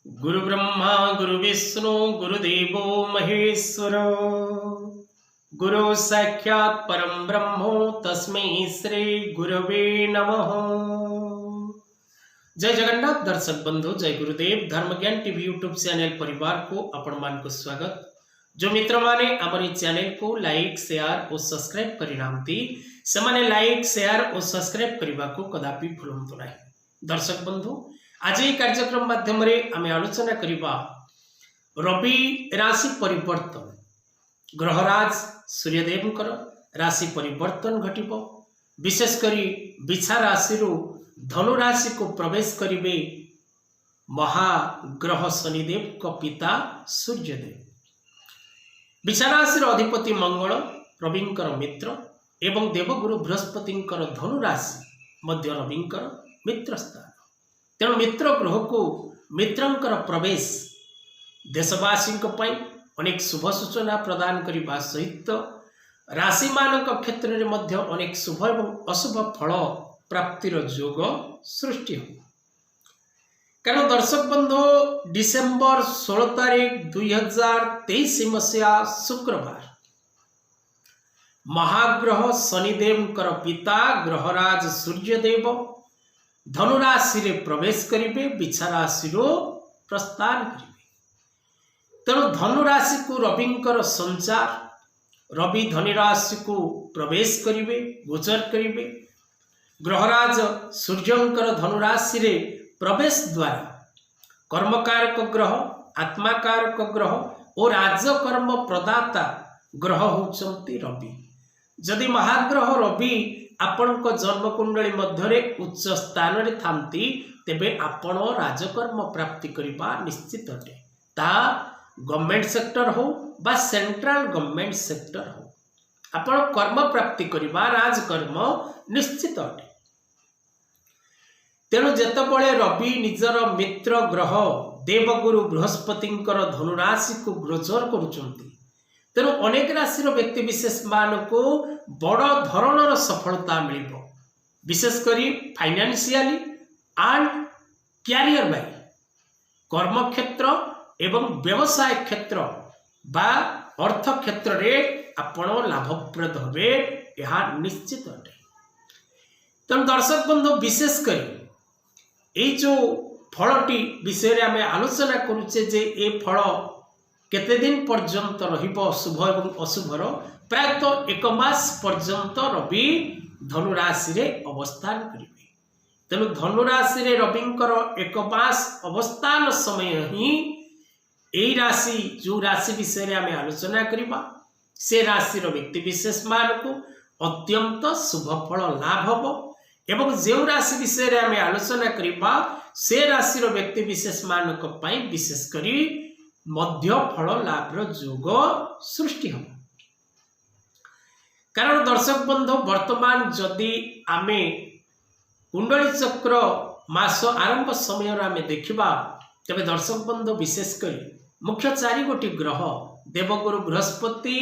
गुरु ब्रह्मा गुरु विष्णु गुरुदेवो महेश्वर गुरु साक्षात् परम ब्रह्मो तस्मै श्री गुरवे नमः। जय जगन्नाथ दर्शक बंधु, जय गुरुदेव। धर्म ज्ञान टीवी यूट्यूब चैनल परिवार को आपण मान को स्वागत। जो मित्र माने हमारे चैनल को लाइक शेयर और सब्सक्राइब करिनांती से माने लाइक शेयर और सब्सक्राइब करने को कदापि भूलंतु नहीं। दर्शक बंधु, आज ये कार्यक्रम माध्यम आम आलोचना करवा रवि राशि परिवर्तन, ग्रहराज सूर्यदेव राशि परिवर्तन घटिब। विशेषकर बिछा राशि धनु राशि को प्रवेश करिवे महाग्रह शनिदेव को पिता सूर्यदेव। बिछा राशि अधिपति मंगल रविंकर मित्र एवं देवगुरु बृहस्पति धनु राशि मध्य रविंकर मित्र स्थान। तेणु मित्र ग्रह को मित्रंकर प्रवेश देशवासी अनेक शुभ सूचना प्रदान करने सहित राशि मान क्षेत्र में मध्य अनेक शुभ एवं अशुभ फल प्राप्तिर योग सृष्टि हो। कारण दर्शक बंधु, डिसेम्बर 16 तारीख 2023 मसीहा शुक्रवार महाग्रह शनिदेव पिता ग्रहराज सूर्यदेव धनुराशि रे प्रवेश करिवे, बिछा राशि प्रस्थान करिवे। तेणु धनुराशि को रविंकर संचार, रवि धनुराशि को प्रवेश करिवे, गोचर करिवे। ग्रहराज सूर्यंकर धनुराशि रे प्रवेश द्वारा कर्मकारक ग्रह, आत्माकारक ग्रह और राजकर्म प्रदाता ग्रह होचंती रवि। जदि महाग्रह रवि आपण जन्म कुंडली मध्य उच्च स्थान रे थांती तेबे आपण राजकर्म प्राप्ति करबा निश्चित अटे। ता गवर्नमेंट सेक्टर हो बा सेंट्रल गवर्नमेंट सेक्टर हो, आपण कर्म प्राप्ति करबा राजकर्म निश्चित अटे। तेणु जेतबळे रवि निजर मित्र ग्रह देवगुरु बृहस्पति धनुराशि को गोचर करुचंती, तेणु अनेक राशि व्यक्ति विशेष मान को बड़ धरणर सफलता मिल, विशेषकर फाइनेंशियली एंड कैरियर वाइज कर्म क्षेत्र एवं व्यवसाय क्षेत्र बा अर्थ क्षेत्र रे आपण लाभप्रद होबे, यह निश्चित अटे। तेणु दर्शक बंधु, विशेषकर ये जो फलटी विषय आम आलोचना करुचे जे ये फल केते दिन पर्यंत रहिबो शुभ एवं अशुभर प्रायतः 1 मास पर्यंत रवि धनुराशि रे अवस्थान करिवे। तेणु धनुराशि रे रविंकर 1 मास अवस्थान समय ही एई राशि जो राशि विषय आम आलोचना करिबा से राशि व्यक्ति विशेष मान को अत्यंत शुभ फल लाभ हो। एवं जो राशि विषय आम आलोचना करिबा से राशि व्यक्ति विशेष मान विशेषकर मध्य फल लाभर योग सृष्टि हो। कारण दर्शक बंधु, वर्तमान जदि आमे कुंडली चक्र मास आरंभ समय आमे देखिबा तबे दर्शक बंधु, विशेषकर मुख्य 4 गोटी ग्रह देवगुरु बृहस्पति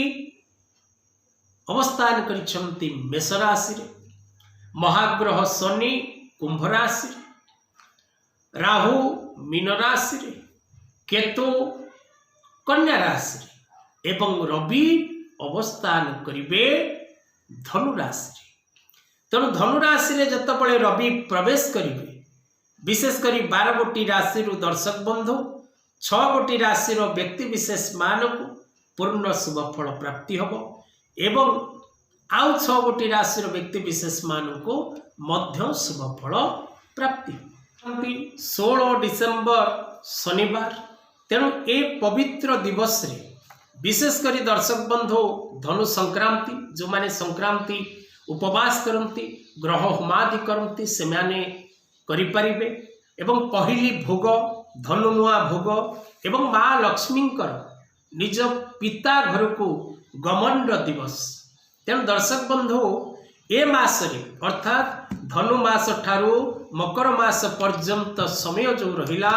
अवस्थान करिसंती मेष राशि रे, महाग्रह शनि कुंभ राशि रे, राहु मीन राशि रे, केतु कन्या राशि रे एवं रवि अवस्थान करिवे धनु राशि। तेणु धनु राशि रे जतबळे रवि प्रवेश करिवे, विशेषकर 12 गोटी राशि दर्शक बंधु 6 गोटी राशि व्यक्ति विशेष मान को पूर्ण शुभ फल प्राप्ति होबो एवं आउ 6 गोटी राशि व्यक्ति विशेष मान को मध्य शुभ फल प्राप्ति। 16 डिसेम्बर शनिवार, तेणु ए पवित्र दिवस रे विशेषकर दर्शक बंधु धनु संक्रांति, जो माने संक्रांति उपवास करती ग्रह होमादि करती से माने करि परिबे एवं पहली भोग धनु नुआ भोग एवं माँ लक्ष्मी निज पिता घर को गमन दिवस। तेणु दर्शक बंधु, ए मासरे अर्थात धनु मास ठारू मकर मास पर्यंत समय जो रहिला,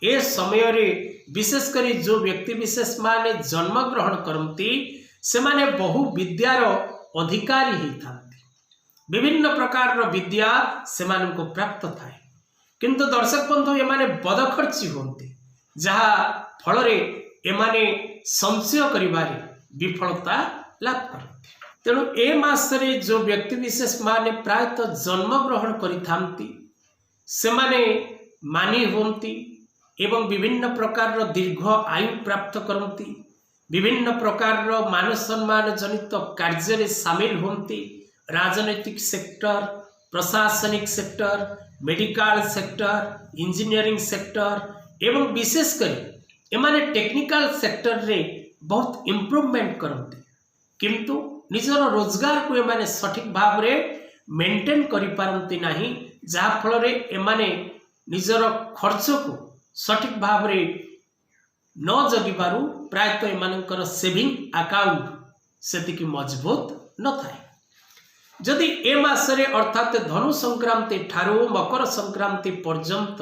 ए समय रे विशेषकर जो व्यक्ति विशेष माने जन्म ग्रहण करती से माने बहु विद्यार अधिकारी होता, विभिन्न प्रकार विद्या से प्राप्त थाए। किंतु दर्शक बंधु, ये माने बदखर्ची होते जहा फल एमाने संचय करिबारे विफलता लाभ करते। तेणु ए मासरे जो व्यक्ति विशेष माने प्रायतः जन्म ग्रहण करिथांती सेमाने मानी होती एवं विभिन्न प्रकार दीर्घ आयु प्राप्त करती, विभिन्न प्रकार मान सम्मान जनित कार्य सामिल होती, राजनैतिक सेक्टर, प्रशासनिक sector, medical sector, engineering sector एवं विशेषकर एमाने टेक्निकल सेक्टर रे बहुत इम्प्रूवमेंट करते, किंतु निजर रोजगार को एमाने सठिक भाव रे मेंटेन करि पारंती नाही, जहा फल रे एमाने निजर खर्च को सठिक भाव रे न जगिबारु प्रायतः एमानकर सेविंग अकाउंट सेतिकी मजबूत न थाए। जदि ए मासरे अर्थात धनु संक्रांति ठारू मकर संक्रांति पर्यंत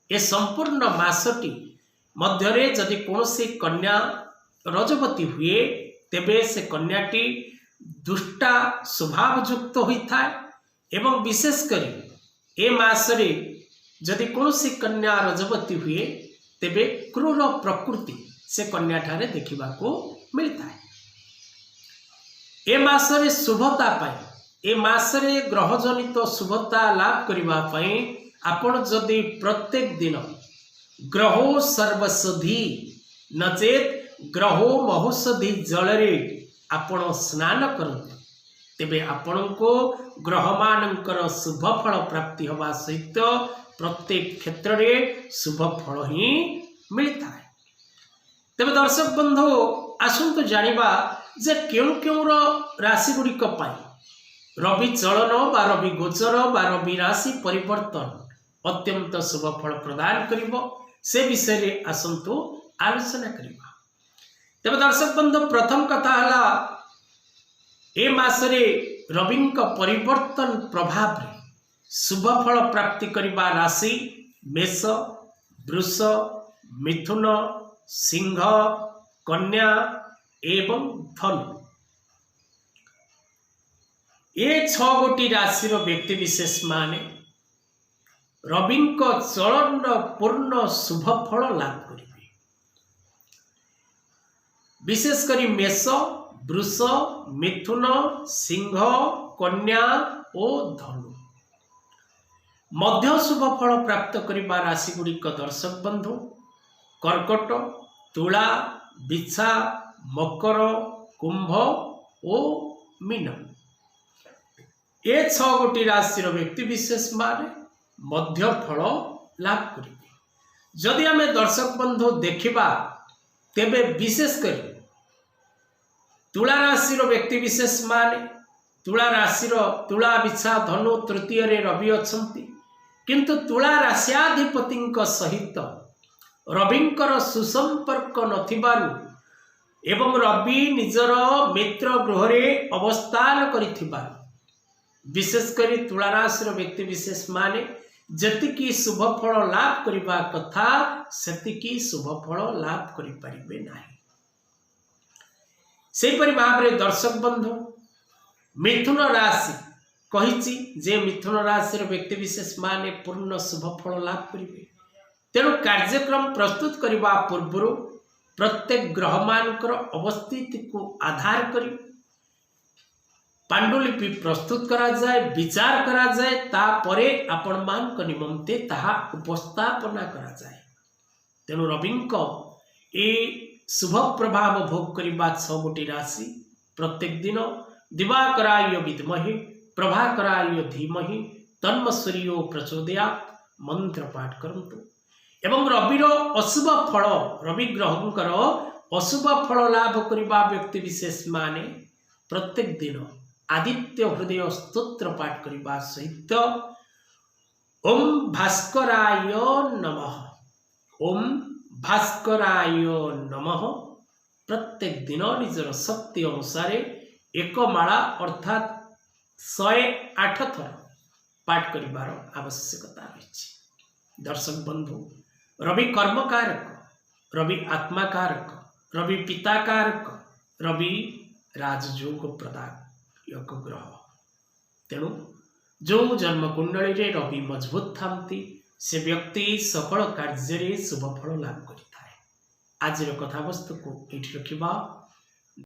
ए संपूर्ण मासटी मध्यरे जदि कोनोसी कन्या रजवती हुए तेबे से कन्याटी दुष्टा स्वभावयुक्त होता है एवं विशेषकर ए मासरे जदि कोनोसी कन्या रजवती हुए तेबे क्रूर प्रकृति से कन्या ठारे देखा मिलता है। ए मासरे शुभता पाई ए मासरे ग्रहजनित शुभता लाभ करने आपण जदि प्रत्येक दिन ग्रहो सर्वसधि नचेत ग्रहो महोषधि जलरे आपण स्नान करते तेबे आपण को ग्रह मानकर शुभ फल प्राप्ति होगा सहित प्रत्येक क्षेत्र में शुभ फल ही मिलता है। तेबे दर्शक बंधु आसंतु जानिबा जे केउ केउ राशि गुड़िक रवि चलन बा रवि गोचर बा रवि राशि परिवर्तन अत्यंत शुभ फल प्रदान करिबो से विषय रे आसंतु आलोचना करिबा। तेबे दर्शक बंधु प्रथम कथा हला ए मासरे रविंक परिवर्तन प्रभाव रे शुभ फल प्राप्ति करिबा राशि मेष, वृष, मिथुन, सिंह, कन्या एवं धनु। ये 6 गोटी राशि व्यक्ति विशेष माने रविंक चलन पूर्ण शुभ फल लाभ करिबे। विशेषकर मेष, वृष, मिथुन, सिंह, कन्या और धनु मध्य शुभ फल प्राप्त करिबा राशि गुड़िक दर्शक बंधु कर्कट, तुला, बिछा, मकर, कुंभ और मीन। ये 6 गोटी राशि व्यक्ति विशेष माने मध्य फल लाभ करिबे। जदि आमे दर्शक बंधु देखिबा तेबे विशेषकर तुला राशि व्यक्ति विशेष माने तुला राशि तुला, बिछा, धनु तृतीय रे रवि अछंती, किंतु तुला राश्याधिपति सहित रविंकर सुसंपर्क नथिबारु एवं रवि निजर मित्र गृह रे अवस्थान करिथिबारु विशेषकर तुला राशि व्यक्ति विशेष माने जतिकी शुभ फल लाभ करिबा कथा सेतिकी शुभ फल लाभ करि परिबे नाही। सेपरि भाव में दर्शक बंधु मिथुन राशि कही जे मिथुन राशि व्यक्ति विशेष माने पूर्ण शुभ फल लाभ करिबे। तेणु कार्यक्रम प्रस्तुत करने पूर्व प्रत्येक ग्रह मानकर अवस्थिति को आधार करी पांडुलिपि प्रस्तुत करा जाए, विचार करा जाए, तापरे आपण मान निमंते ताहा उपस्थापना करा जाए। तेणु रविंक ए शुभ प्रभाव भोग करने 6 गोटी राशि प्रत्येक दिन दिवाकराय विद्महे प्रभाकराय धीमहि तन्मसूर्यो प्रचोदयात् मंत्र पाठ करंतु एवं रविर अशुभ फल रवि ग्रहंकर अशुभ फल लाभ करने व्यक्ति विशेष माने प्रत्येक दिन आदित्य हृदय स्तोत्र पाठ करने सहित ओम भास्कराय नमः, ओम भास्कराय नमः प्रत्येक दिन निजर शक्ति अनुसार एक माला अर्थात 108 थर पाठ करिबार आवश्यकता रही। दर्शक बंधु रवि कर्मकारक, रवि आत्माकारक, रवि पिताकारक, रवि राजयोग प्रदायक ग्रह। तेणु जो जन्म कुंडली रे रवि मजबूत थांती से व्यक्ति सकल कार्य शुभ फल लाभ करि थाए। आज कथावस्तु को ये रखा।